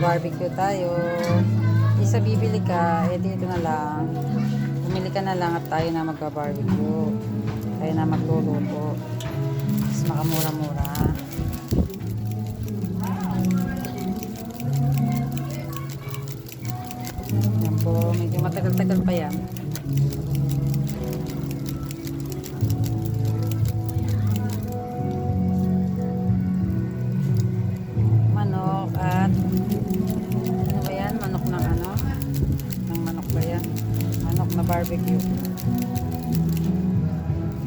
Mag-barbecue tayo. Isa bibili ka, dito na lang. Bumili ka na lang at tayo na mag-barbecue. Tayo na magluluto. Mas makamura-mura. Yan po, medyo matagal-tagal pa yan. Manok at ano ba yan? Manok ng ano? Ng manok ba yan? Manok na barbecue.